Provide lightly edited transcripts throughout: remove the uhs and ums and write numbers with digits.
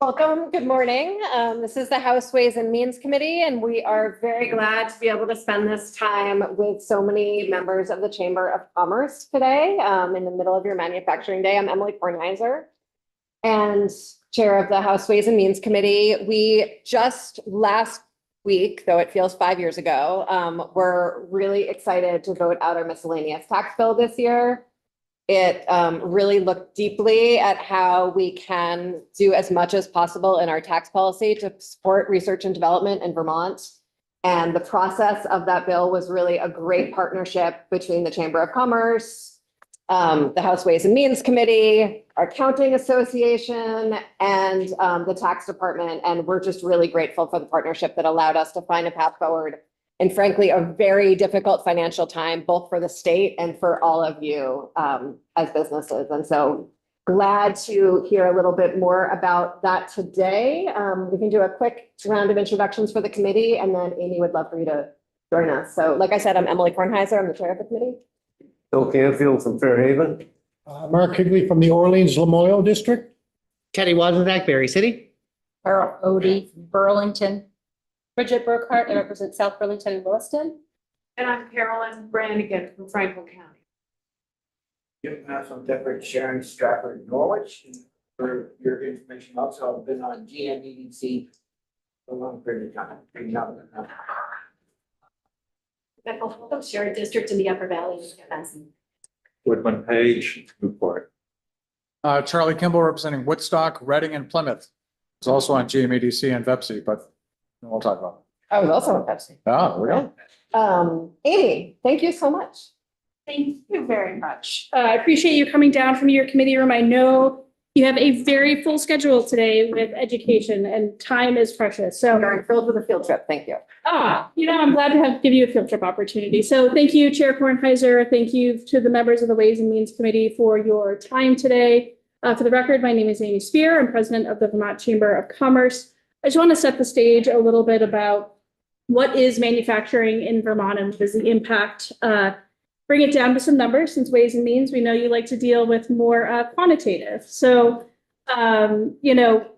Welcome. Good morning. This is the House Ways and Means Committee, and we are very glad to be able to spend this time with so many members of the Chamber of Commerce today in the middle of your manufacturing day. I'm Emily Kornheiser and Chair of the House Ways and Means Committee. We just last week, though it feels 5 years ago, we're really excited to vote out our miscellaneous tax bill this year. It really looked deeply at how we can do as much as possible in our tax policy to support research and development in Vermont. And the process of that bill was really a great partnership between the Chamber of Commerce, the House Ways and Means Committee, our Accounting Association, and the Tax Department. And we're just really grateful for the partnership that allowed us to find a path forward. And frankly, a very difficult financial time, both for the state and for all of you as businesses. And so glad to hear a little bit more about that today. We can do a quick round of introductions for the committee, and then Amy would love for you to join us. So like I said, I'm Emily Kornheiser. I'm the chair of the committee. Bill Canfield from Fairhaven. Mark Higley from the Orleans-Lamoille District. Teddy Wozniak, Berry City. Carol Odie from Burlington. Bridget Burkhart, I represent South Burlington and Williston. And I'm Carolyn Brannigan from Franklin County. Jim Massam, Deborah Sharon Stratford, Norwich. For your information, also I've been on GMEDC for a long period of time. Nicole Holcomb, Sharon District in the Upper Valley. Woodman Page, Newport. Charlie Kimball representing Woodstock, Reading, and Plymouth. It's also on GMEDC and VEPSI, but we'll talk about I was also on Pepsi. it. Oh, there we go. Amy, thank you so much. Thank you very much. I appreciate you coming down from your committee room. I know you have a very full schedule today with education and time is precious. So Very thrilled with the field trip. Thank you. I'm glad to give you a field trip opportunity. So thank you, Chair Kornheiser. Thank you to the members of the Ways and Means Committee for your time today. For the record, my name is Amy Spear. I'm president of the Vermont Chamber of Commerce. I just want to set the stage a little bit about what is manufacturing in Vermont and what is the impact. Bring it down to some numbers, since Ways and Means, we know you like to deal with more quantitative. So, I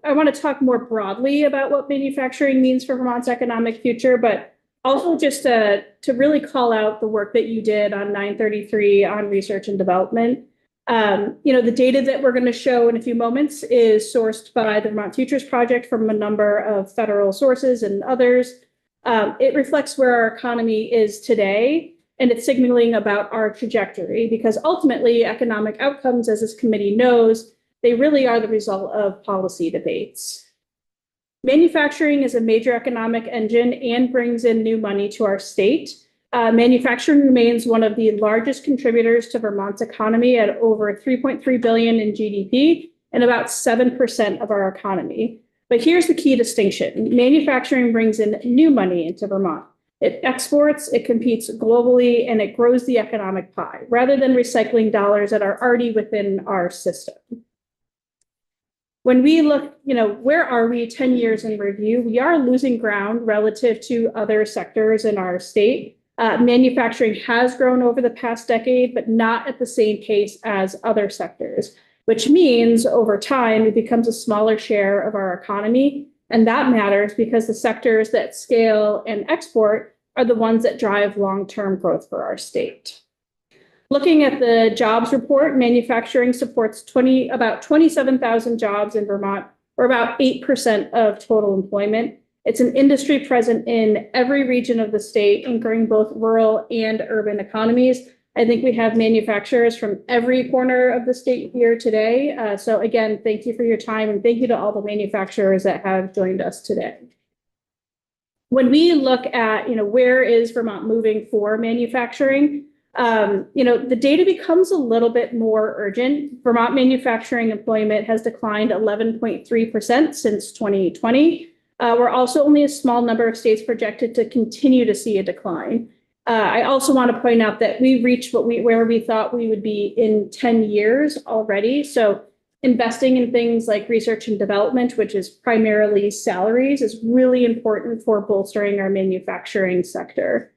want to talk more broadly about what manufacturing means for Vermont's economic future, but also just to really call out the work that you did on 933 on research and development. The data that we're going to show in a few moments is sourced by the Vermont Futures Project from a number of federal sources and others. It reflects where our economy is today, and it's signaling about our trajectory, because ultimately economic outcomes, as this committee knows, they really are the result of policy debates. Manufacturing is a major economic engine and brings in new money to our state. Manufacturing remains one of the largest contributors to Vermont's economy at over 3.3 billion in GDP and about 7% of our economy. But here's the key distinction. Manufacturing brings in new money into Vermont. It exports, it competes globally, and it grows the economic pie, rather than recycling dollars that are already within our system. When we look, where are we 10 years in review? We are losing ground relative to other sectors in our state. Manufacturing has grown over the past decade, but not at the same pace as other sectors, which means over time, it becomes a smaller share of our economy. And that matters because the sectors that scale and export are the ones that drive long-term growth for our state. Looking at the jobs report, manufacturing supports about 27,000 jobs in Vermont, or about 8% of total employment. It's an industry present in every region of the state, including both rural and urban economies. I think we have manufacturers from every corner of the state here today. So again, thank you for your time, and thank you to all the manufacturers that have joined us today. When we look at, where is Vermont moving for manufacturing, the data becomes a little bit more urgent. Vermont manufacturing employment has declined 11.3% since 2020. We're also only a small number of states projected to continue to see a decline. I also want to point out that we reached where we thought we would be in 10 years already. So investing in things like research and development, which is primarily salaries, is really important for bolstering our manufacturing sector.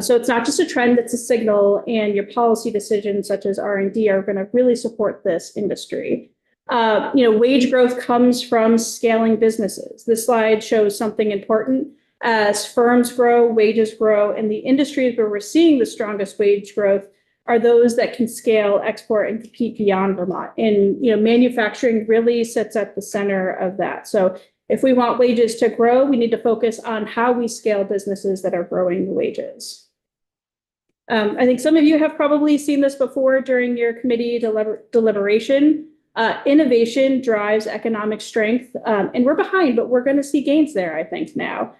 So it's not just a trend, it's a signal, and your policy decisions such as R&D are going to really support this industry. Wage growth comes from scaling businesses. This slide shows something important. As firms grow, wages grow, and the industries where we're seeing the strongest wage growth are those that can scale, export, and compete beyond Vermont. And manufacturing really sits at the center of that. So if we want wages to grow, we need to focus on how we scale businesses that are growing the wages. I think some of you have probably seen this before during your committee deliberation. Innovation drives economic strength, and we're behind, but we're going to see gains there, I think, now.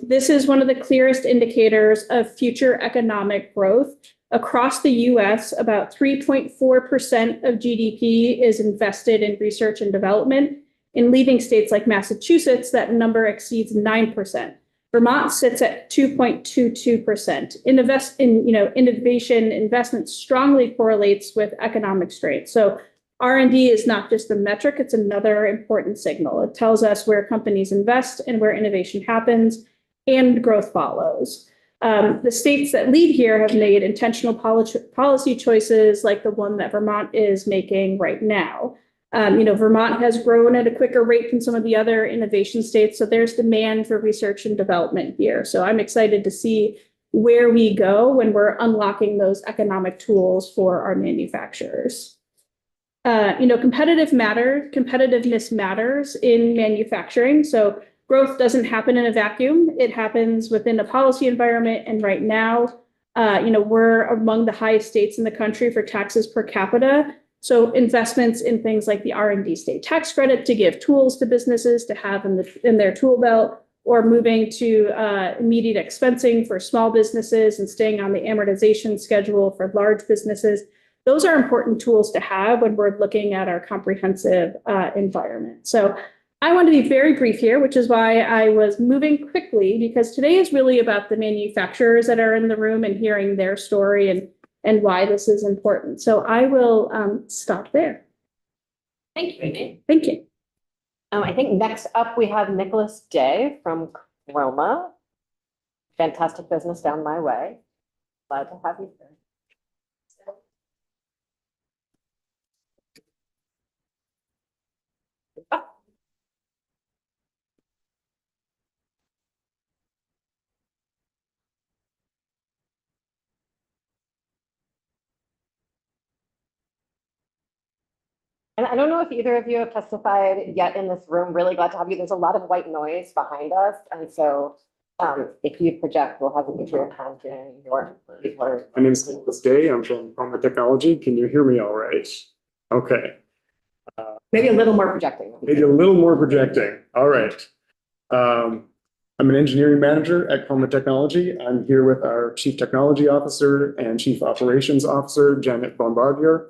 This is one of the clearest indicators of future economic growth. Across the US, about 3.4% of GDP is invested in research and development. In leading states like Massachusetts, that number exceeds 9%. Vermont sits at 2.22%. Innovation investment strongly correlates with economic strength. So R&D is not just a metric, it's another important signal. It tells us where companies invest and where innovation happens and growth follows. The states that lead here have made intentional policy choices like the one that Vermont is making right now. Vermont has grown at a quicker rate than some of the other innovation states, so there's demand for research and development here. So I'm excited to see where we go when we're unlocking those economic tools for our manufacturers. Competitiveness matters in manufacturing. So growth doesn't happen in a vacuum. It happens within a policy environment. And right now, we're among the highest states in the country for taxes per capita. So investments in things like the R&D state tax credit to give tools to businesses to have in their tool belt, or moving to immediate expensing for small businesses and staying on the amortization schedule for large businesses. Those are important tools to have when we're looking at our comprehensive environment. So I want to be very brief here, which is why I was moving quickly, because today is really about the manufacturers that are in the room and hearing their story and why this is important. So I will stop there. Thank you, Amy. Thank you. I think next up we have Nicholas Day from Chroma. Fantastic business down my way. Glad to have you here. And I don't know if either of you have testified yet in this room. Really glad to have you. There's a lot of white noise behind us. And so if you project, we'll have you get your hand in your. My name is Nicholas Day. I'm from Chroma Technology. Can you hear me all right? Okay. Maybe a little more projecting. Maybe a little more projecting. All right. I'm an engineering manager at Chroma Technology. I'm here with our Chief Technology Officer and Chief Operations Officer, Janet Bombardier.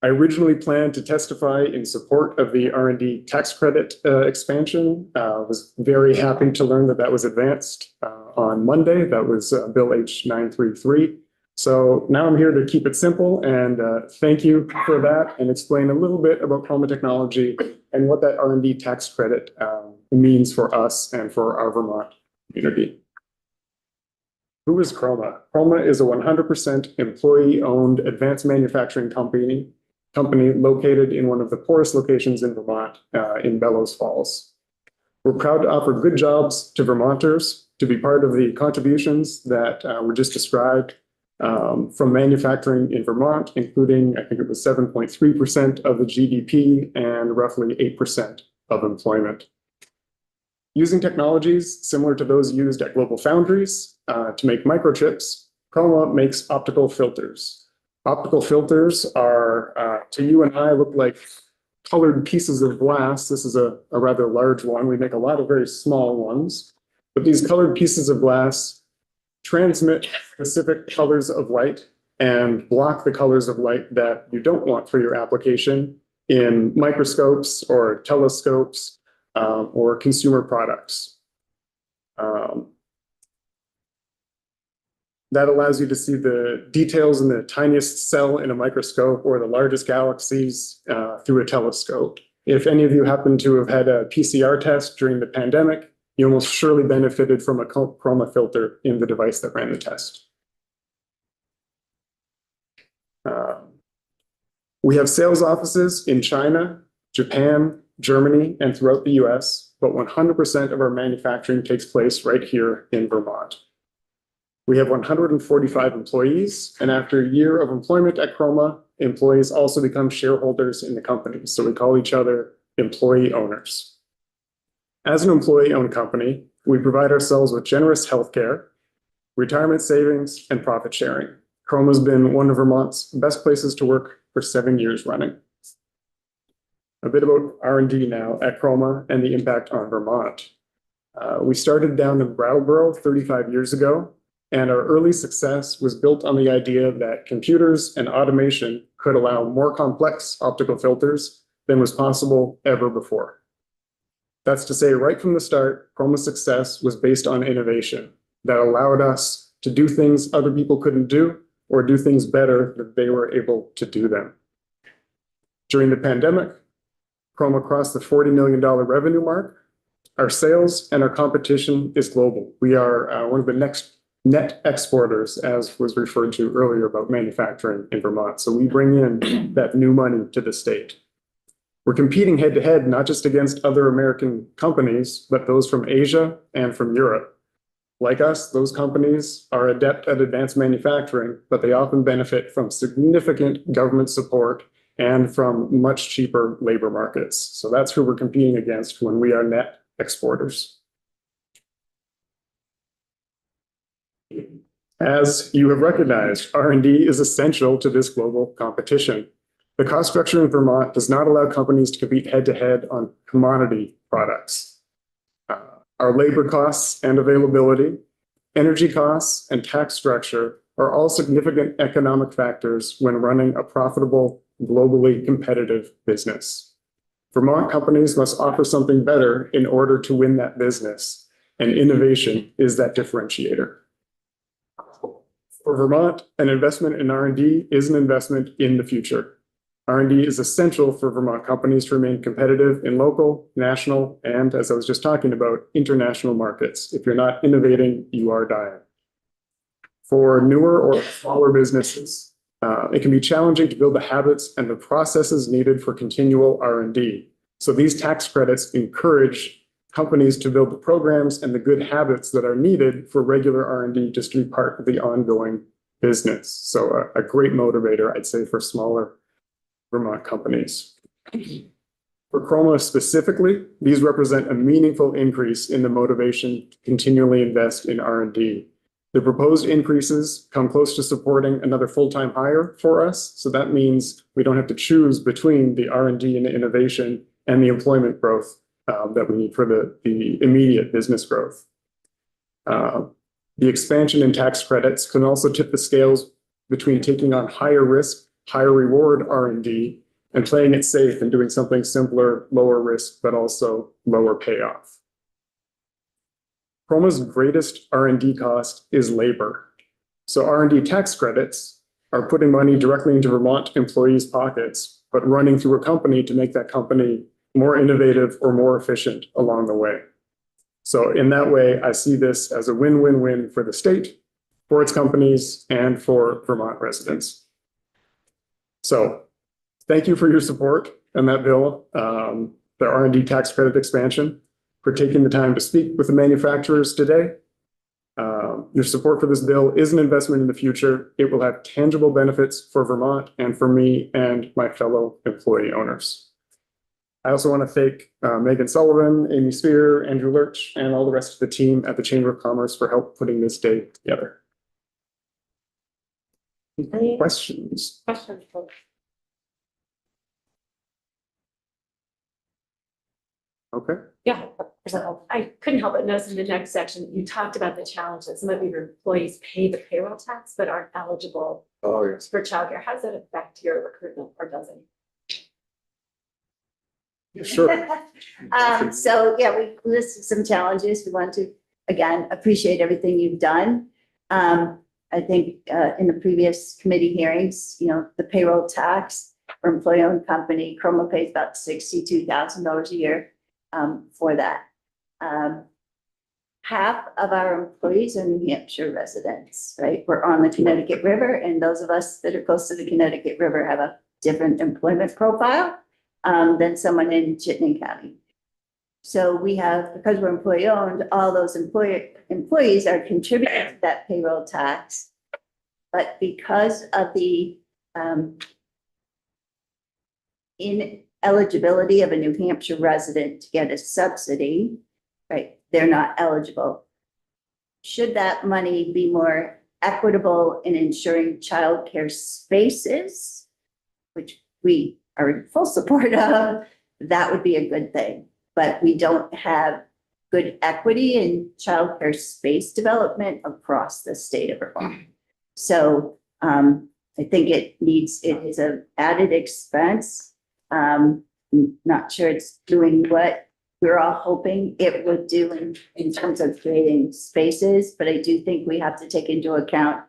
I originally planned to testify in support of the R&D tax credit expansion. Was very happy to learn that that was advanced on Monday. That was Bill H933. So now I'm here to keep it simple and thank you for that and explain a little bit about Chroma Technology and what that R&D tax credit means for us and for our Vermont community. Who is Chroma? Chroma is a 100% employee-owned advanced manufacturing company located in one of the poorest locations in Vermont, in Bellows Falls. We're proud to offer good jobs to Vermonters, to be part of the contributions that were just described from manufacturing in Vermont, including, I think it was 7.3% of the GDP and roughly 8% of employment. Using technologies similar to those used at Global Foundries to make microchips, Chroma makes optical filters. Optical filters are, to you and I, look like colored pieces of glass. This is a rather large one. We make a lot of very small ones. But these colored pieces of glass transmit specific colors of light and block the colors of light that you don't want for your application in microscopes or telescopes or consumer products. That allows you to see the details in the tiniest cell in a microscope or the largest galaxies through a telescope. If any of you happen to have had a PCR test during the pandemic, you almost surely benefited from a Chroma filter in the device that ran the test. We have sales offices in China, Japan, Germany, and throughout the US, but 100% of our manufacturing takes place right here in Vermont. We have 145 employees, and after a year of employment at Chroma, employees also become shareholders in the company. So we call each other employee owners. As an employee-owned company, we provide ourselves with generous healthcare, retirement savings, and profit sharing. Chroma has been one of Vermont's best places to work for 7 years running. A bit about R&D now at Chroma and the impact on Vermont. We started down in Brattleboro 35 years ago, and our early success was built on the idea that computers and automation could allow more complex optical filters than was possible ever before. That's to say, right from the start, Chroma's success was based on innovation that allowed us to do things other people couldn't do, or do things better than they were able to do them. During the pandemic, Chroma crossed the $40 million revenue mark. Our sales and our competition is global. We are one of the next net exporters, as was referred to earlier about manufacturing in Vermont. So we bring in that new money to the state. We're competing head to head, not just against other American companies, but those from Asia and from Europe. Like us, those companies are adept at advanced manufacturing, but they often benefit from significant government support and from much cheaper labor markets. So that's who we're competing against when we are net exporters. As you have recognized, R&D is essential to this global competition. The cost structure in Vermont does not allow companies to compete head-to-head on commodity products. Our labor costs and availability, energy costs, and tax structure are all significant economic factors when running a profitable, globally competitive business. Vermont companies must offer something better in order to win that business, and innovation is that differentiator. For Vermont, an investment in R&D is an investment in the future. R&D is essential for Vermont companies to remain competitive in local, national, and, as I was just talking about, international markets. If you're not innovating, you are dying. For newer or smaller businesses, it can be challenging to build the habits and the processes needed for continual R&D. So these tax credits encourage companies to build the programs and the good habits that are needed for regular R&D just to be part of the ongoing business. So a great motivator, I'd say, for smaller Vermont companies. For Chroma specifically, these represent a meaningful increase in the motivation to continually invest in R&D. The proposed increases come close to supporting another full-time hire for us. So that means we don't have to choose between the R&D and innovation and the employment growth that we need for the immediate business growth. The expansion in tax credits can also tip the scales between taking on higher risk, higher reward R&D and playing it safe and doing something simpler, lower risk, but also lower payoff. Chroma's greatest R&D cost is labor. So R&D tax credits are putting money directly into Vermont employees' pockets, but running through a company to make that company more innovative or more efficient along the way. So in that way, I see this as a win-win-win for the state, for its companies, and for Vermont residents. So thank you for your support on that bill, the R&D tax credit expansion, for taking the time to speak with the manufacturers today. Your support for this bill is an investment in the future. It will have tangible benefits for Vermont and for me and my fellow employee owners. I also want to thank Megan Sullivan, Amy Spear, Andrew Lurch, and all the rest of the team at the Chamber of Commerce for help putting this day together. Any Questions? questions? Okay. Yeah, I couldn't help but notice in the next section, you talked about the challenge that some of your employees pay the payroll tax but aren't eligible Oh, yes. for childcare. How does that affect your recruitment, or does it? Sure. So yeah, we listed some challenges. We want to, again, appreciate everything you've done. I think in the previous committee hearings, the payroll tax for employee-owned company, Chroma pays about $62,000 a year for that. Half of our employees are New Hampshire residents, right? We're on the Connecticut River, and those of us that are close to the Connecticut River have a different employment profile than someone in Chittenden County. So we have, because we're employee owned, all those employees are contributing to that payroll tax. But because of the ineligibility of a New Hampshire resident to get a subsidy, right, they're not eligible. Should that money be more equitable in ensuring childcare spaces, which we are in full support of, that would be a good thing. But we don't have good equity in childcare space development across the state of Vermont. So I think it is an added expense. Not sure it's doing what we're all hoping it would do in terms of creating spaces, but I do think we have to take into account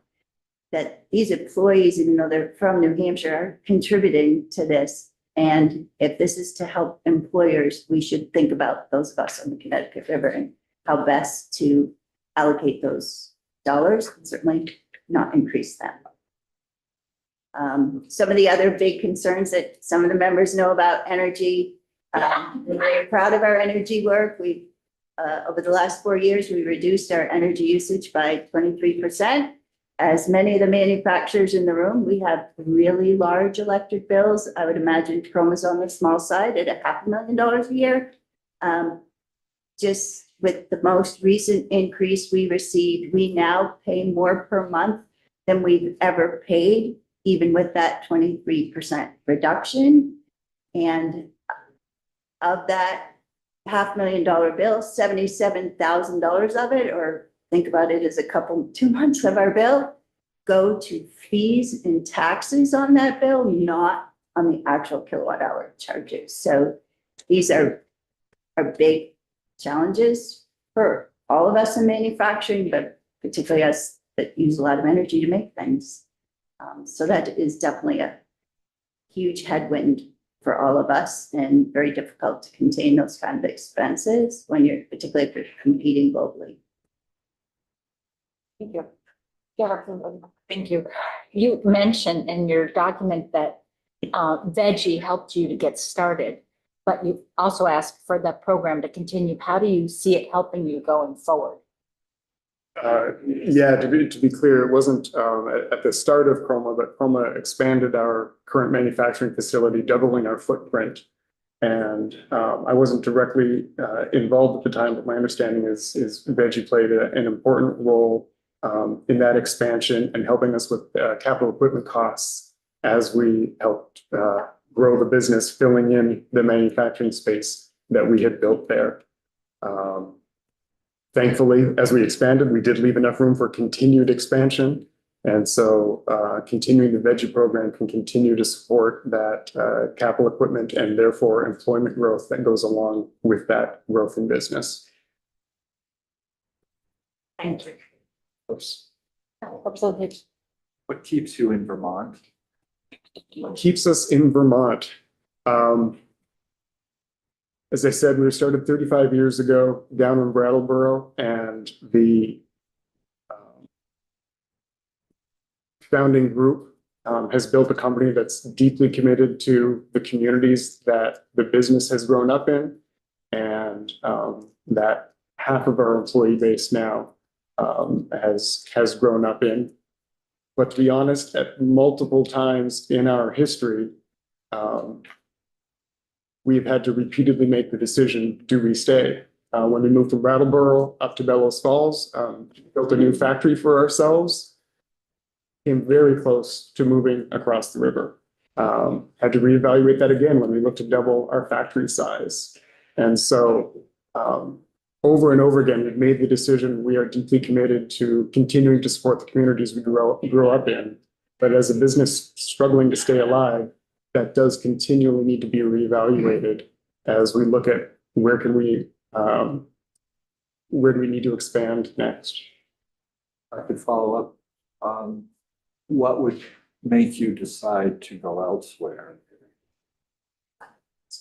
that these employees, even though they're from New Hampshire, are contributing to this. And if this is to help employers, we should think about those of us on the Connecticut River and how best to allocate those dollars, and certainly not increase them. Some of the other big concerns that some of the members know about energy. We're very proud of our energy work. We, over the last 4 years, we reduced our energy usage by 23%. As many of the manufacturers in the room, we have really large electric bills. I would imagine Chroma's on the small side at $500,000 a year. Just with the most recent increase we received, we now pay more per month than we've ever paid, even with that 23% reduction. And of that $500,000 bill, $77,000 of it, or think about it as 2 months of our bill, go to fees and taxes on that bill, not on the actual kilowatt hour charges. So these are big challenges for all of us in manufacturing, but particularly us that use a lot of energy to make things. So that is definitely a huge headwind for all of us and very difficult to contain those kind of expenses when you're particularly if you're competing globally. Thank you. Yeah, Representative. Thank you. You mentioned in your document that Veggie helped you to get started, but you also asked for the program to continue. How do you see it helping you going forward? Yeah, to be clear, it wasn't at the start of Chroma, but Chroma expanded our current manufacturing facility, doubling our footprint. And I wasn't directly involved at the time, but my understanding is Veggie played an important role in that expansion and helping us with capital equipment costs as we helped grow the business, filling in the manufacturing space that we had built there. Thankfully, as we expanded, we did leave enough room for continued expansion. And so continuing the Veggie program can continue to support that capital equipment and therefore employment growth that goes along with that growth in business. Thank you. Representative. What keeps you in Vermont? What keeps us in Vermont? As I said, we were started 35 years ago down in Brattleboro, and the founding group has built a company that's deeply committed to the communities that the business has grown up in, and that half of our employee base now has grown up in. But to be honest, at multiple times in our history, we've had to repeatedly make the decision, do we stay? When we moved from Brattleboro up to Bellows Falls, built a new factory for ourselves, came very close to moving across the river. Had to reevaluate that again when we looked to double our factory size. And so over and over again, we've made the decision, we are deeply committed to continuing to support the communities we grew up in. But as a business struggling to stay alive, that does continually need to be reevaluated as we look at where do we need to expand next. I could follow up. What would make you decide to go elsewhere?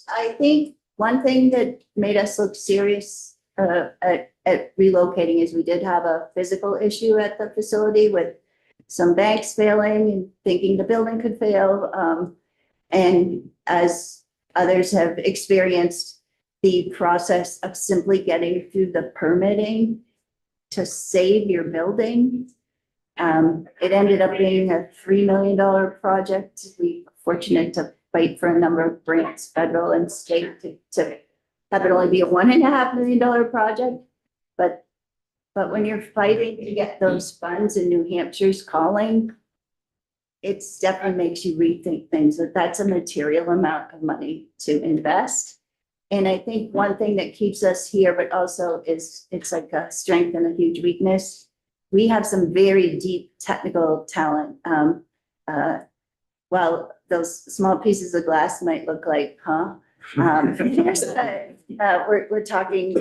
I think one thing that made us look serious at relocating is we did have a physical issue at the facility with some banks failing and thinking the building could fail. And as others have experienced, the process of simply getting through the permitting to save your building. It ended up being a $3 million project. We were fortunate to fight for a number of grants, federal and state, to have it only be a $1.5 million project. But when you're fighting to get those funds and New Hampshire's calling, it definitely makes you rethink things, that that's a material amount of money to invest. And I think one thing that keeps us here, but also it's like a strength and a huge weakness. We have some very deep technical talent. Well, those small pieces of glass might look like, we're talking,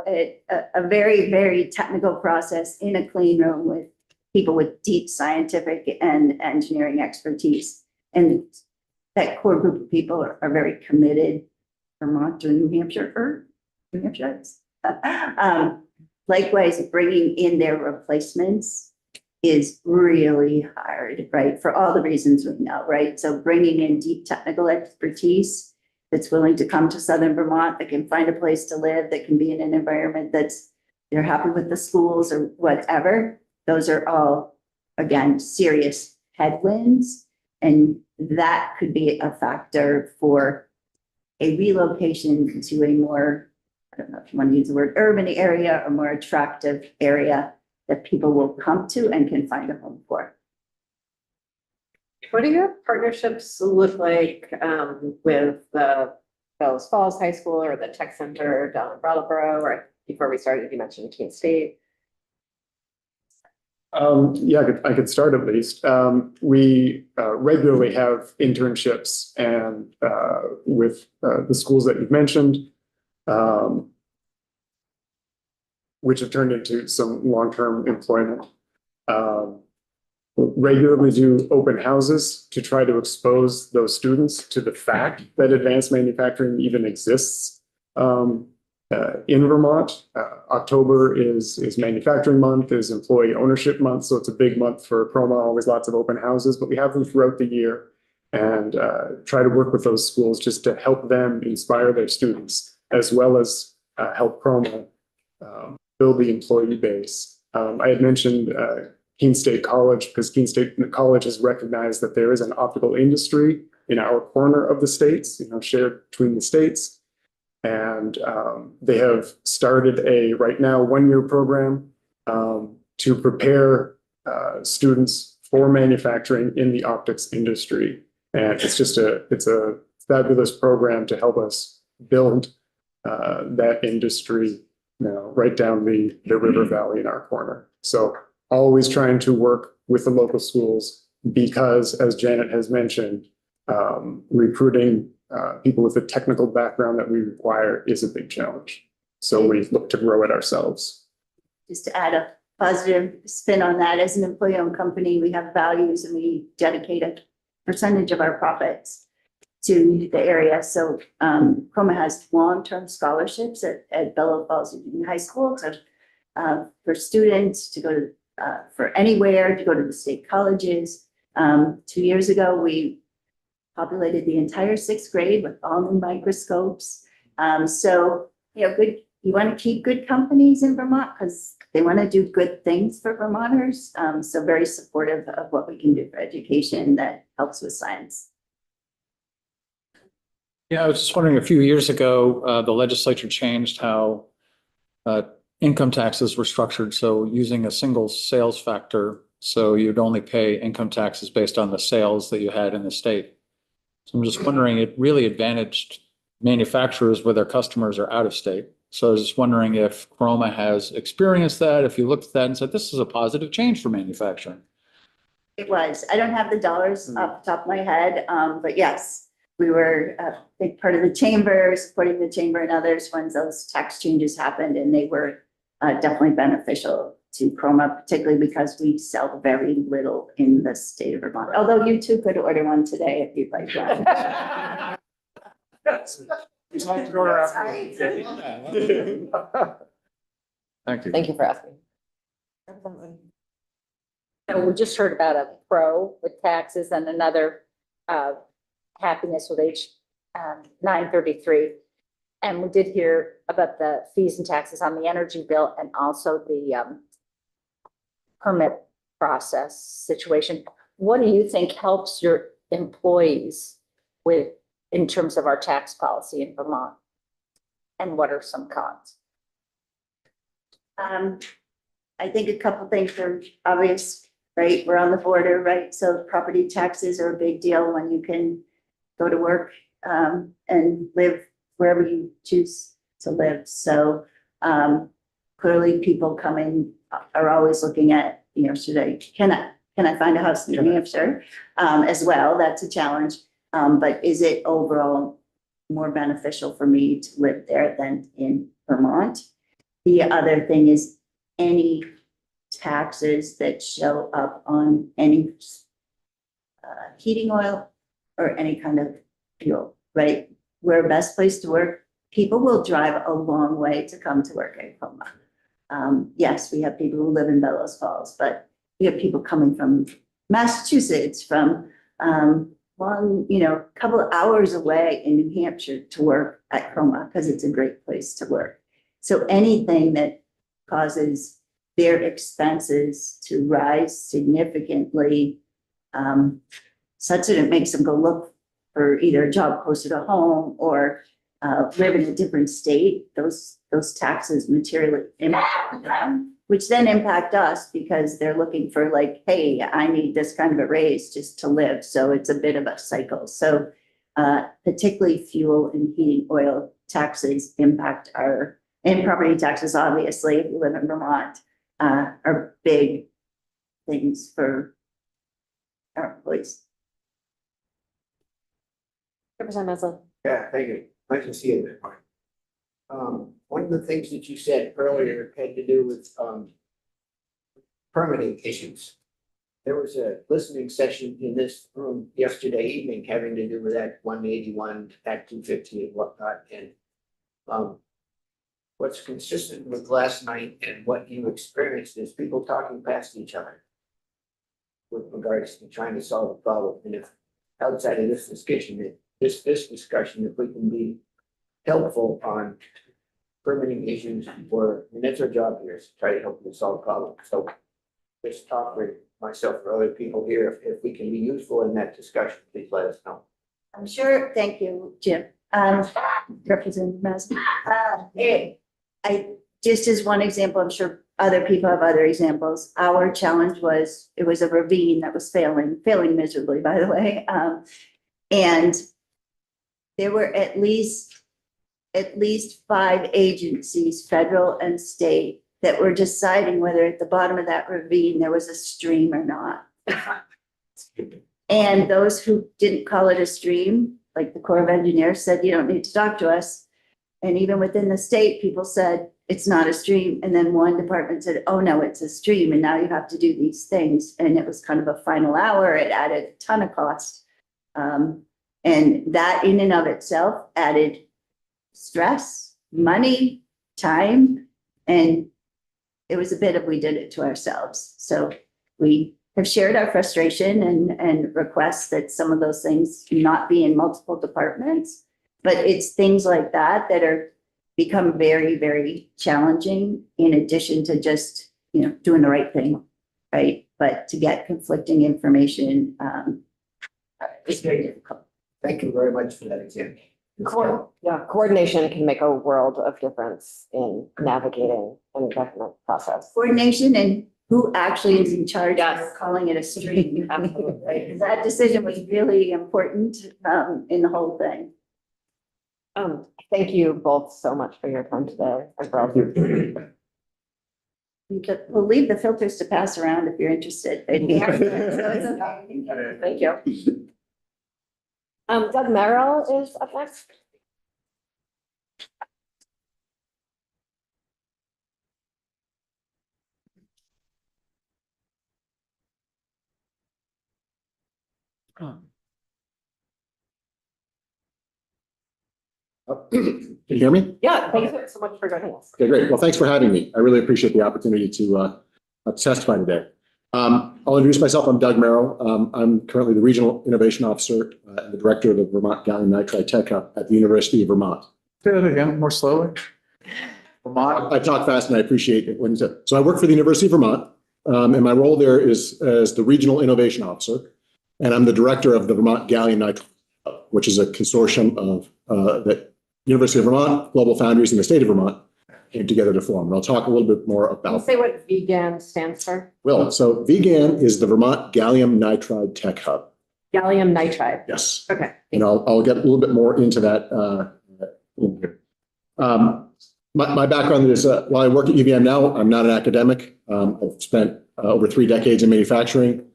a very, very technical process in a clean room with people with deep scientific and engineering expertise. And that core group of people are very committed. Vermont or New Hampshire or New Hampshire. Likewise, bringing in their replacements is really hard, right? For all the reasons we know, right? So bringing in deep technical expertise that's willing to come to Southern Vermont, that can find a place to live, that can be in an environment that's, they're happy with the schools or whatever. Those are all, again, serious headwinds. And that could be a factor for a relocation to a more, I don't know if you want to use the word urban area, or more attractive area that people will come to and can find a home for. What do your partnerships look like with the Bellows Falls High School or the Tech Center down in Brattleboro? Or before we started, you mentioned Keene State. Yeah, I could start at least. We regularly have internships and with the schools that you've mentioned, which have turned into some long-term employment. Regularly do open houses to try to expose those students to the fact that advanced manufacturing even exists in Vermont. October is manufacturing month, is employee ownership month. So it's a big month for Chroma, always lots of open houses, but we have them throughout the year and try to work with those schools just to help them inspire their students, as well as help Chroma build the employee base. I had mentioned Keene State College, because Keene State College has recognized that there is an optical industry in our corner of the states, shared between the states. And they have started a right now 1-year program to prepare students for manufacturing in the optics industry. And it's a fabulous program to help us build that industry right down the river valley in our corner. So always trying to work with the local schools because, as Janet has mentioned, recruiting people with the technical background that we require is a big challenge. So we look to grow it ourselves. Just to add a positive spin on that, as an employee-owned company, we have values and we dedicate a percentage of our profits to the area. So Chroma has long-term scholarships at Bellows Falls Union High School for students to go to for anywhere, to go to the state colleges. 2 years ago, we populated the entire 6th grade with all new microscopes. So, good. You want to keep good companies in Vermont because they want to do good things for Vermonters. So very supportive of what we can do for education that helps with science. Yeah, I was just wondering, a few years ago, the legislature changed how income taxes were structured. So using a single sales factor, so you'd only pay income taxes based on the sales that you had in the state. So I'm just wondering, it really advantaged manufacturers where their customers are out of state. So I was just wondering if Chroma has experienced that, if you looked at that and said, this is a positive change for manufacturing. It was. I don't have the dollars off the top of my head, but yes, we were a big part of the chamber, supporting the chamber and others when those tax changes happened, and they were definitely beneficial to Chroma, particularly because we sell very little in the state of Vermont. Although you too could order one today if you'd like one. Thank you. Thank you for asking. So we just heard about a pro with taxes and another happiness with H 933. And we did hear about the fees and taxes on the energy bill and also the permit process situation. What do you think helps your employees with, in terms of our tax policy in Vermont? And what are some cons? I think a couple things are obvious, right? We're on the border, right? So property taxes are a big deal when you can go to work and live wherever you choose to live. So clearly people coming are always looking at, you know, can I find a house in New Hampshire as well? That's a challenge. But is it overall more beneficial for me to live there than in Vermont? The other thing is any taxes that show up on any heating oil or any kind of fuel, right? We're best place to work. People will drive a long way to come to work at Coma. Yes, we have people who live in Bellows Falls, but we have people coming from Massachusetts, from one, you know, couple of hours away in New Hampshire to work at Coma because it's a great place to work. So anything that causes their expenses to rise significantly, such that it makes them go look for either a job closer to home or live in a different state, those taxes materially impact them, which then impact us because they're looking for like, hey, I need this kind of a raise just to live. So it's a bit of a cycle. So particularly fuel and heating oil taxes impact our, and property taxes, obviously, if you live in Vermont, are big things for our employees. Representative Meslin. Yeah, thank you. Nice to see you there. One of the things that you said earlier had to do with permitting issues. There was a listening session in this room yesterday evening having to do with Act 181, Act 250 and whatnot. And what's consistent with last night and what you experienced is people talking past each other with regards to trying to solve a problem. And if outside of this discussion, if we can be helpful on permitting issues for, and that's our job here, is to try to help you solve problems. So just talk with myself or other people here, if we can be useful in that discussion, please let us know. I'm sure, thank you, Jim. Representative Maslin. I just as one example, I'm sure other people have other examples. Our challenge was, it was a ravine that was failing miserably, by the way. And there were at least 5 agencies, federal and state, that were deciding whether at the bottom of that ravine there was a stream or not. And those who didn't call it a stream, like the Corps of Engineers, said, you don't need to talk to us. And even within the state, people said, it's not a stream. And then one department said, oh no, it's a stream. And now you have to do these things. And it was kind of a final hour. It added a ton of cost. And that in and of itself added stress, money, time, and it was a bit of, we did it to ourselves. So we have shared our frustration and requests that some of those things not be in multiple departments, but it's things like that that are become very, very challenging in addition to just, you know, doing the right thing, right? But to get conflicting information is very difficult. Thank you very much for that example. Coordination can make a world of difference in navigating any government process. Coordination and who actually is in charge Yes. of calling it a stream. Absolutely. Right? 'Cause that decision was really important in the whole thing. Thank you both so much for your time today. And for all your- We'll leave the filters to pass around if you're interested. So it's okay. Thank you. Doug Merrill is up next. Can you hear me? Yeah, thank you so much for joining us. Okay, great. Well, thanks for having me. I really appreciate the opportunity to testify today. I'll introduce myself. I'm Doug Merrill. I'm currently the Regional Innovation Officer and the Director of the Vermont Gallium Nitride Tech Hub at the University of Vermont. Say that again, more slowly. Vermont. I talk fast and I appreciate it when you say. So I work for the University of Vermont, and my role there is as the Regional Innovation Officer, and I'm the Director of the Vermont Gallium Nitride Hub, which is a consortium of that University of Vermont, Global Foundries, and the state of Vermont came together to form. And I'll talk a little bit more Can you about. say what VGAN stands for? Well, so VGAN is the Vermont Gallium Nitride Tech Hub. Gallium nitride. Yes. Okay. And I'll get a little bit more into that in here. My background is, while I work at UVM now, I'm not an academic. I've spent over 3 decades in manufacturing.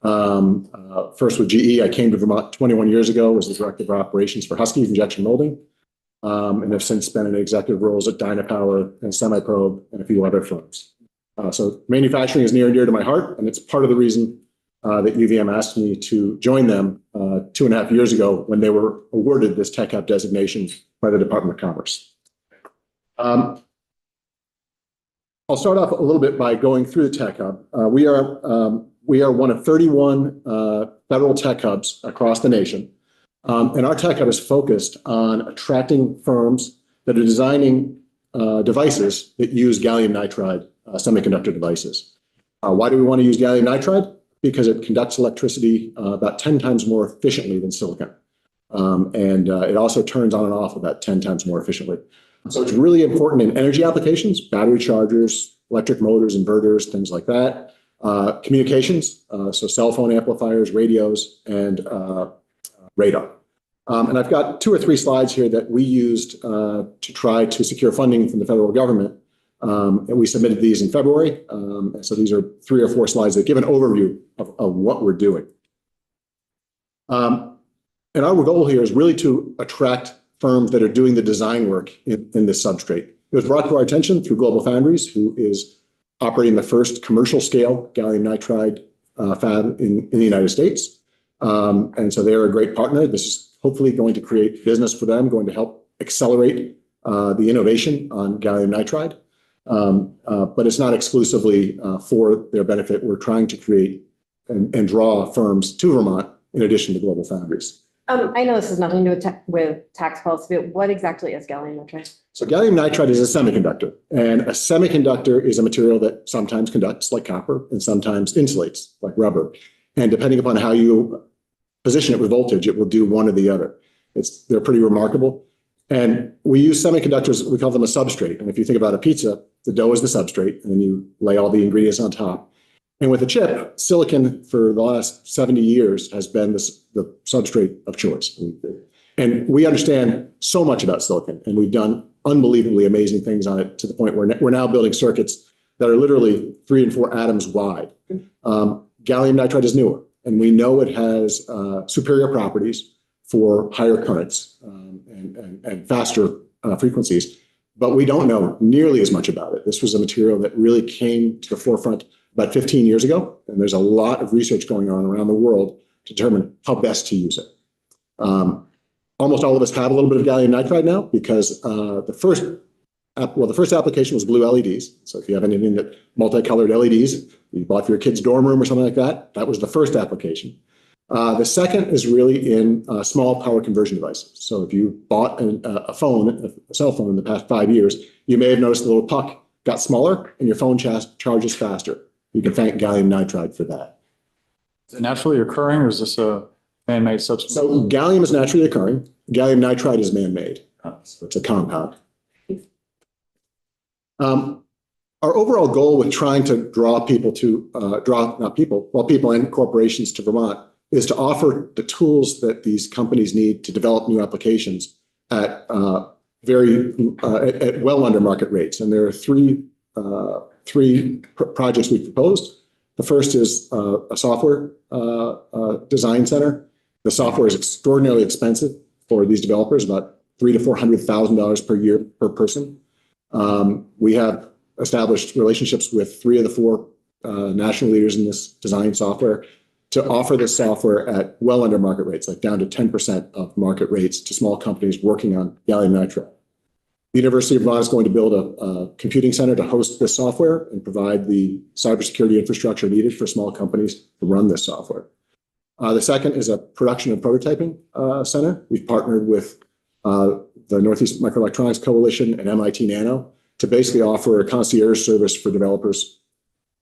First with GE, I came to Vermont 21 years ago, was the Director of Operations for Husky Injection Molding. And have since been in executive roles at Dynapower and Semiprobe and a few other firms. So manufacturing is near and dear to my heart, and it's part of the reason that UVM asked me to join them 2.5 years ago when they were awarded this Tech Hub designation by the Department of Commerce. I'll start off a little bit by going through the Tech Hub. We are one of 31 federal tech hubs across the nation. And our Tech Hub is focused on attracting firms that are designing devices that use gallium nitride semiconductor devices. Why do we want to use gallium nitride? Because it conducts electricity about 10 times more efficiently than silicon. And it also turns on and off about 10 times more efficiently. So it's really important in energy applications, battery chargers, electric motors, inverters, things like that. Communications, so cell phone amplifiers, radios, and radar. And I've got 2 or 3 slides here that we used to try to secure funding from the federal government. And we submitted these in February. So these are 3 or 4 slides that give an overview of what we're doing. And our goal here is really to attract firms that are doing the design work in this substrate. It was brought to our attention through Global Foundries, who is operating the first commercial scale gallium nitride fab in the United States. And so they're a great partner. This is hopefully going to create business for them, going to help accelerate the innovation on gallium nitride. But it's not exclusively for their benefit. We're trying to create and draw firms to Vermont in addition to Global Foundries. I know this has nothing to do with tax policy, but what exactly is gallium nitride? So gallium nitride is a semiconductor, and a semiconductor is a material that sometimes conducts like copper and sometimes insulates like rubber. And depending upon how you position it with voltage, it will do one or the other. They're pretty remarkable. And we use semiconductors, we call them a substrate. And if you think about a pizza, the dough is the substrate, and then you lay all the ingredients on top. And with a chip, silicon for the last 70 years has been the substrate of choice. And we understand so much about silicon, and we've done unbelievably amazing things on it to the point where we're now building circuits that are literally 3 and 4 atoms wide. Gallium nitride is newer, and we know it has superior properties for higher currents and faster frequencies, but we don't know nearly as much about it. This was a material that really came to the forefront about 15 years ago, and there's a lot of research going on around the world to determine how best to use it. Almost all of us have a little bit of gallium nitride now because the first application was blue LEDs. So if you have anything that multicolored LEDs, you bought for your kid's dorm room or something like that, that was the first application. The second is really in small power conversion devices. So if you bought a cell phone in the past 5 years, you may have noticed the little puck got smaller and your phone charges faster. You can thank gallium nitride for that. Is it naturally occurring, or is this a man-made substance? So gallium is naturally occurring. Gallium nitride is man-made. So it's a compound. Our overall goal with trying to draw people and corporations to Vermont is to offer the tools that these companies need to develop new applications at well under market rates. And there are three projects we've proposed. The first is a software design center. The software is extraordinarily expensive for these developers, about $300,000 to $400,000 per year per person. We have established relationships with 3 of the 4 national leaders in this design software to offer this software at well under market rates, like down to 10% of market rates to small companies working on gallium nitride. The University of Vermont is going to build a computing center to host this software and provide the cybersecurity infrastructure needed for small companies to run this software. The second is a production and prototyping center. We've partnered with the Northeast Microelectronics Coalition and MIT Nano to basically offer a concierge service for developers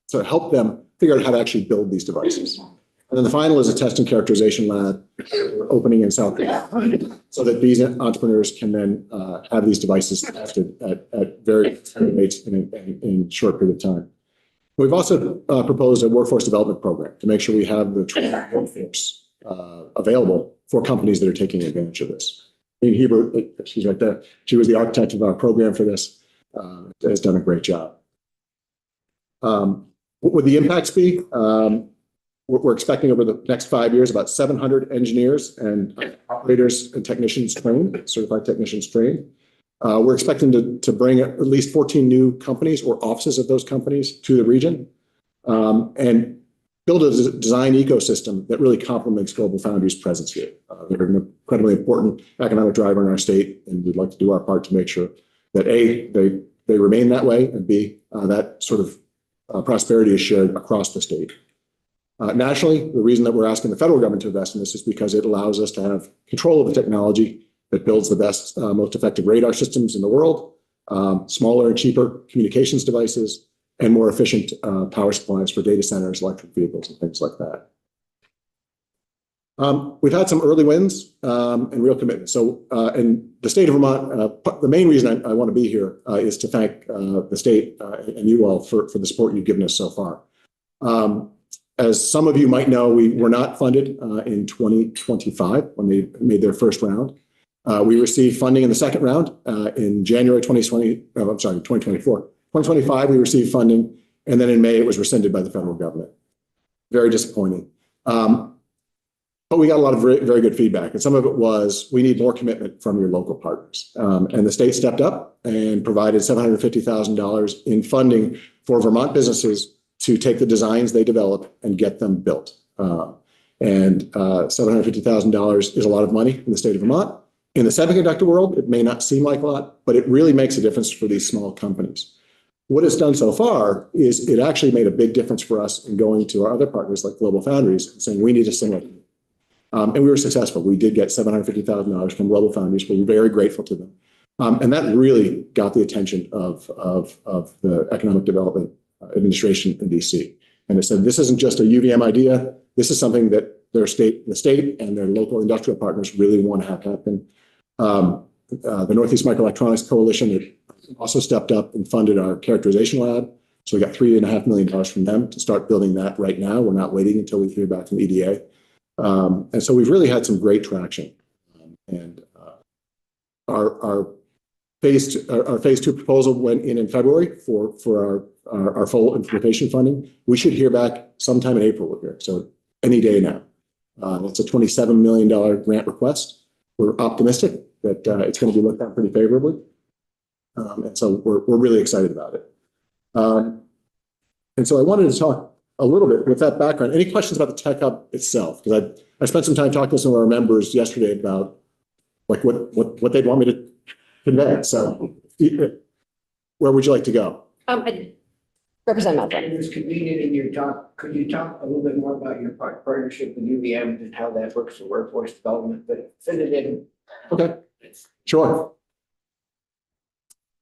to help them figure out how to actually build these devices. And then the final is a test and characterization lab opening in South Carolina so that these entrepreneurs can then have these devices tested at very rates in a short period of time. We've also proposed a workforce development program to make sure we have the training workforce available for companies that are taking advantage of this. Hebert, she's right there. She was the architect of our program for this, has done a great job. What would the impacts be? We're expecting over the next 5 years about 700 engineers and operators and technicians trained, certified technicians trained. We're expecting to bring at least 14 new companies or offices of those companies to the region and build a design ecosystem that really complements GlobalFoundries' presence here. They're an incredibly important economic driver in our state, and we'd like to do our part to make sure that A, they remain that way, and B, that sort of prosperity is shared across the state. Nationally, the reason that we're asking the federal government to invest in this is because it allows us to have control of the technology that builds the best, most effective radar systems in the world, smaller and cheaper communications devices, and more efficient power supplies for data centers, electric vehicles, and things like that. We've had some early wins and real commitment. So in the state of Vermont, the main reason I want to be here is to thank the state and you all for the support you've given us so far. As some of you might know, we were not funded in 2025 when they made their first round. We received funding in the second round in January 2024. 2025, we received funding, and then in May, it was rescinded by the federal government. Very disappointing. But we got a lot of very good feedback, and some of it was, we need more commitment from your local partners. And the state stepped up and provided $750,000 in funding for Vermont businesses to take the designs they develop and get them built. And $750,000 is a lot of money in the state of Vermont. In the semiconductor world, it may not seem like a lot, but it really makes a difference for these small companies. What it's done so far is it actually made a big difference for us in going to our other partners like GlobalFoundries and saying, we need a similar. And we were successful. We did get $750,000 from GlobalFoundries. We're very grateful to them. And that really got the attention of the Economic Development Administration in DC. And it said, this isn't just a UVM idea. This is something that the state and their local industrial partners really want to have happen. The Northeast Microelectronics Coalition also stepped up and funded our characterization lab. So we got $3.5 million from them to start building that right now. We're not waiting until we hear back from EDA. And so we've really had some great traction. And our phase two proposal went in February for our full implementation funding. We should hear back sometime in April here. So any day now. It's a $27 million grant request. We're optimistic that it's going to be looked at pretty favorably. And so we're really excited about it. And so I wanted to talk a little bit with that background. Any questions about the Tech Hub itself? Because I spent some time talking to some of our members yesterday about like what they'd want me to convey. So where would you like to go? Representative Melton. It was convenient in your talk. Could you talk a little bit more about your partnership with UVM and how that works for workforce development, but fit it in? Okay, sure.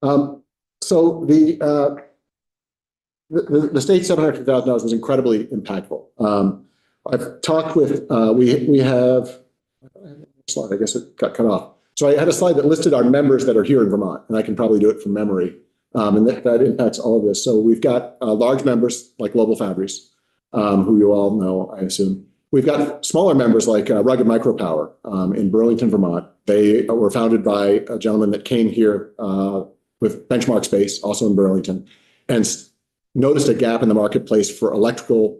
So the state $750,000 was incredibly impactful. I've talked with, we have, slide, I guess it got cut off. So I had a slide that listed our members that are here in Vermont, and I can probably do it from memory. And that impacts all of this. So we've got large members like GlobalFoundries, who you all know, I assume. We've got smaller members like Rugged Micropower in Burlington, Vermont. They were founded by a gentleman that came here with Benchmark Space, also in Burlington, and noticed a gap in the marketplace for electrical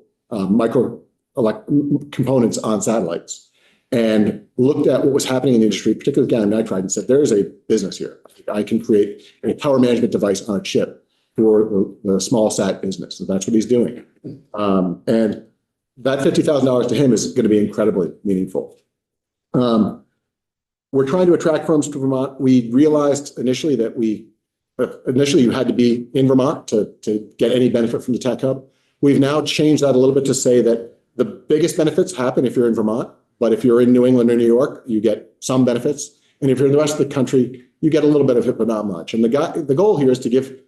components on satellites, and looked at what was happening in the industry, particularly gallium nitride, and said, there is a business here. I can create a power management device on a chip for the small sat business. And that's what he's doing. And that $50,000 to him is going to be incredibly meaningful. we're trying to attract firms to Vermont. We realized initially that initially you had to be in Vermont to get any benefit from the Tech Hub. We've now changed that a little bit to say that the biggest benefits happen if you're in Vermont, but if you're in New England or New York, you get some benefits. And if you're in the rest of the country, you get a little benefit, but not much. And the goal here is to give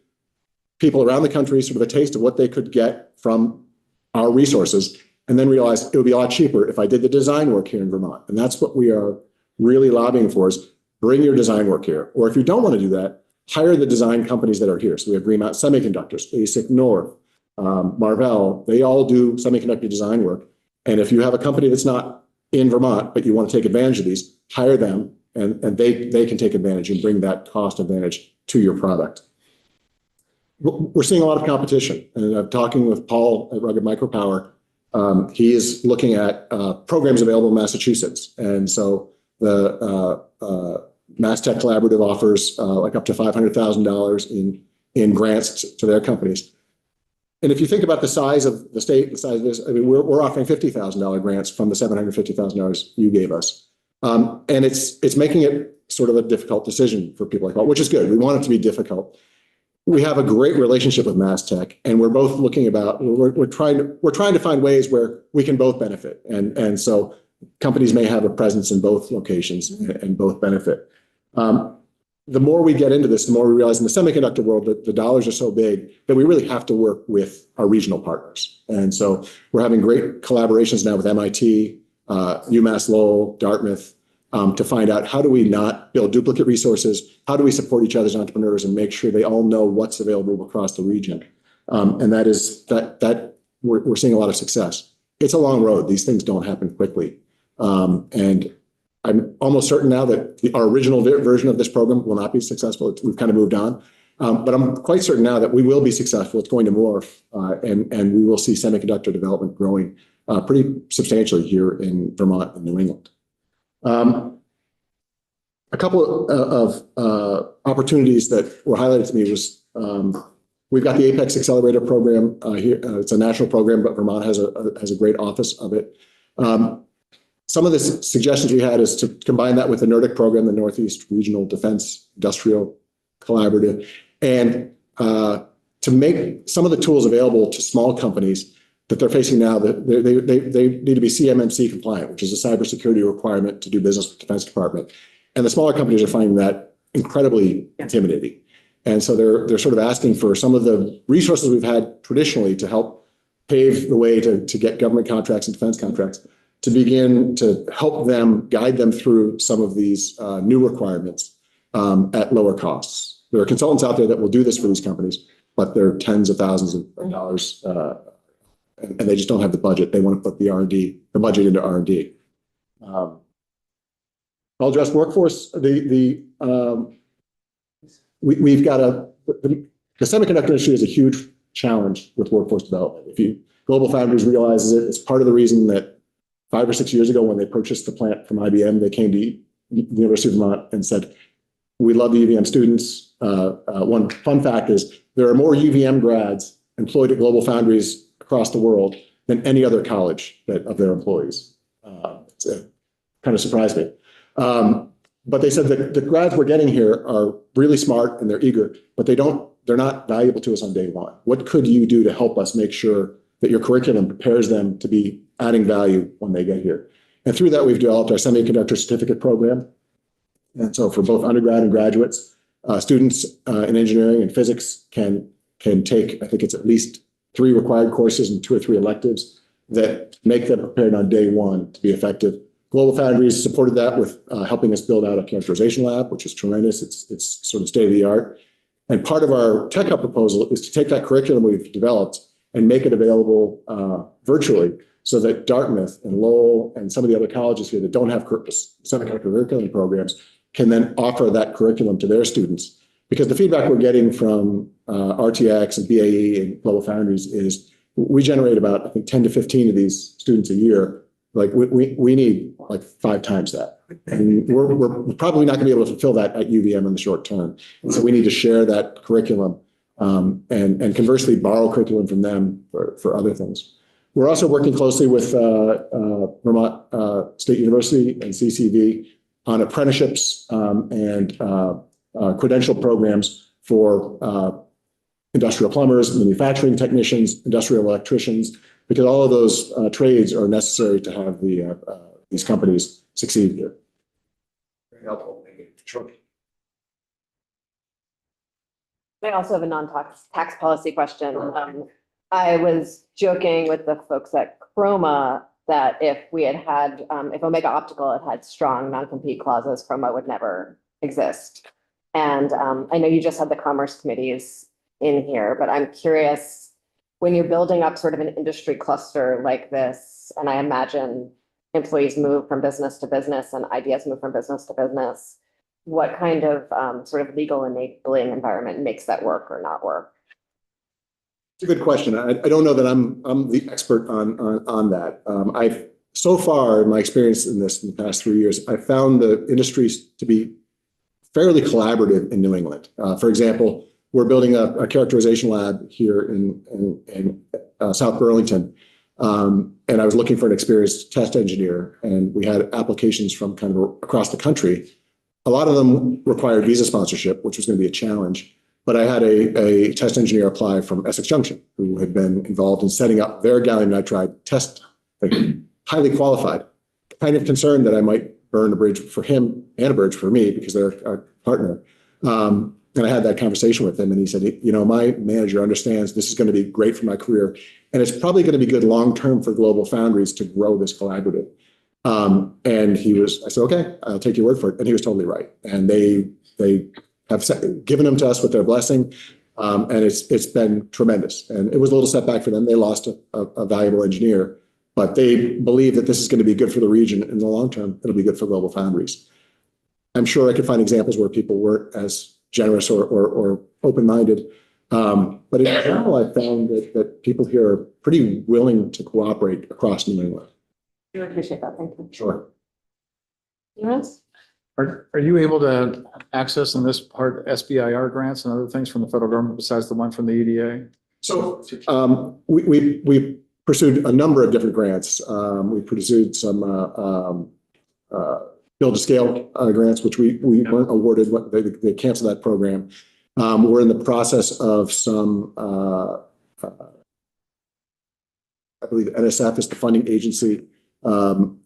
people around the country sort of a taste of what they could get from our resources, and then realize it would be a lot cheaper if I did the design work here in Vermont. And that's what we are really lobbying for, is bring your design work here. Or if you don't want to do that, hire the design companies that are here. So we have Green Mountain Semiconductors, ASIC North, Marvell. They all do semiconductor design work. And if you have a company that's not in Vermont, but you want to take advantage of these, hire them, and they can take advantage and bring that cost advantage to your product. We're seeing a lot of competition, and I'm talking with Paul at Rugged Micropower. He is looking at programs available in Massachusetts, and so the Mass Tech Collaborative offers like up to $500,000 in grants to their companies. And if you think about the size of the state, the size of this, I mean, we're offering $50,000 grants from the $750,000 you gave us, and it's making it sort of a difficult decision for people like that, which is good. We want it to be difficult. We have a great relationship with Mass Tech, and we're both looking about, we're trying to find ways where we can both benefit. And so companies may have a presence in both locations and both benefit. The more we get into this, the more we realize in the semiconductor world that the dollars are so big that we really have to work with our regional partners. And so we're having great collaborations now with MIT, UMass Lowell, Dartmouth, to find out how do we not build duplicate resources, how do we support each other's entrepreneurs and make sure they all know what's available across the region. And that we're seeing a lot of success. It's a long road. These things don't happen quickly. And I'm almost certain now that our original version of this program will not be successful. We've kind of moved on. But I'm quite certain now that we will be successful. It's going to morph, and we will see semiconductor development growing pretty substantially here in Vermont and New England. A couple of opportunities that were highlighted to me was we've got the Apex Accelerator program here. It's a national program, but Vermont has a great office of it. Some of the suggestions we had is to combine that with the NERDIC program, the Northeast Regional Defense Industrial Collaborative, and to make some of the tools available to small companies that they're facing now, that they need to be CMMC compliant, which is a cybersecurity requirement to do business with the Defense Department. And the smaller companies are finding that incredibly intimidating. And so they're sort of asking for some of the resources we've had traditionally to help pave the way to get government contracts and defense contracts, to begin to help them, guide them through some of these new requirements at lower costs. There are consultants out there that will do this for these companies, but they're tens of thousands of dollars, and they just don't have the budget. They want to put the budget into R&D. I'll address workforce. We've got the semiconductor industry is a huge challenge with workforce development. Global Foundries realizes it. It's part of the reason that 5 or 6 years ago, when they purchased the plant from IBM, they came to the University of Vermont and said, "We love the UVM students." One fun fact is there are more UVM grads employed at Global Foundries across the world than any other college of their employees. It kind of surprised me. But they said that the grads we're getting here are really smart and they're eager, but they're not valuable to us on day one. What could you do to help us make sure that your curriculum prepares them to be adding value when they get here? And through that, we've developed our semiconductor certificate program. And so for both undergrad and graduates, students in engineering and physics can take, I think it's at least 3 required courses and 2 or 3 electives that make them prepared on day one to be effective. Global Foundries supported that with helping us build out a characterization lab, which is tremendous. It's sort of state of the art. And part of our Tech Hub proposal is to take that curriculum we've developed and make it available virtually, so that Dartmouth and Lowell and some of the other colleges here that don't have semiconductor curriculum programs can then offer that curriculum to their students. Because the feedback we're getting from RTX and BAE and Global Foundries is we generate about, I think, 10 to 15 of these students a year. Like we need like 5 times that. And we're probably not going to be able to fulfill that at UVM in the short term. And so we need to share that curriculum and conversely borrow curriculum from them for other things. We're also working closely with Vermont State University and CCV on apprenticeships and credential programs for industrial plumbers, manufacturing technicians, industrial electricians, because all of those trades are necessary to have these companies succeed here. Very helpful. Sure. I also have a non-tax policy question. I was joking with the folks at Chroma that if we had if Omega Optical had strong non-compete clauses, Chroma would never exist. And I know you just had the Commerce committees in here, but I'm curious, when you're building up sort of an industry cluster like this, and I imagine employees move from business to business and ideas move from business to business, what kind of sort of legal enabling environment makes that work or not work? It's a good question. I don't know that I'm the expert on that. I've so far in my experience in this in the past 3 years, I found the industries to be fairly collaborative in New England. For example, we're building a characterization lab here in South Burlington. And I was looking for an experienced test engineer, and we had applications from kind of across the country. A lot of them required visa sponsorship, which was going to be a challenge. But I had a test engineer apply from Essex Junction, who had been involved in setting up their gallium nitride test, highly qualified. Kind of concerned that I might burn a bridge for him and a bridge for me because they're our partner. And I had that conversation with him, and he said, you know, my manager understands this is going to be great for my career, and it's probably going to be good long-term for Global Foundries to grow this collaborative. And I said, okay, I'll take your word for it. And he was totally right. And they have given them to us with their blessing. And it's been tremendous. And it was a little setback for them. They lost a valuable engineer, but they believe that this is going to be good for the region. In the long term, it'll be good for Global Foundries. I'm sure I could find examples where people weren't as generous or open-minded. But in general, I found that people here are pretty willing to cooperate across New England. I appreciate that. Thank you. Sure. Yes. Are you able to access in this part SBIR grants and other things from the federal government besides the one from the EDA? So we pursued a number of different grants. We pursued some build to scale grants, which we weren't awarded. They canceled that program. We're in the process of some, I believe NSF is the funding agency. And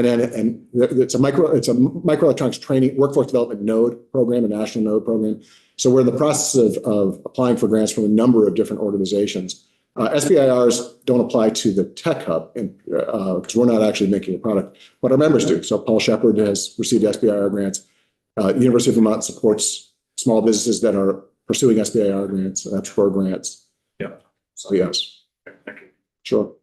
it's a microelectronics training workforce development node program, a national node program. So we're in the process of applying for grants from a number of different organizations. SBIRs don't apply to the Tech Hub because we're not actually making a product, but our members do. So Paul Shepard has received SBIR grants. University of Vermont supports small businesses that are pursuing SBIR grants, for grants. Yeah. So yes. Thank you. Sure.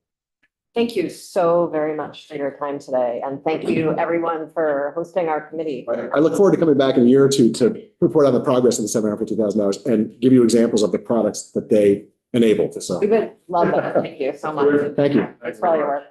Thank you so very much for your time today. And thank you everyone for hosting our committee. I look forward to coming back in a year or two to report on the progress of the $750,000 and give you examples of the products that they enabled. So We would love that. Thank you so much. thank you. It's probably your work.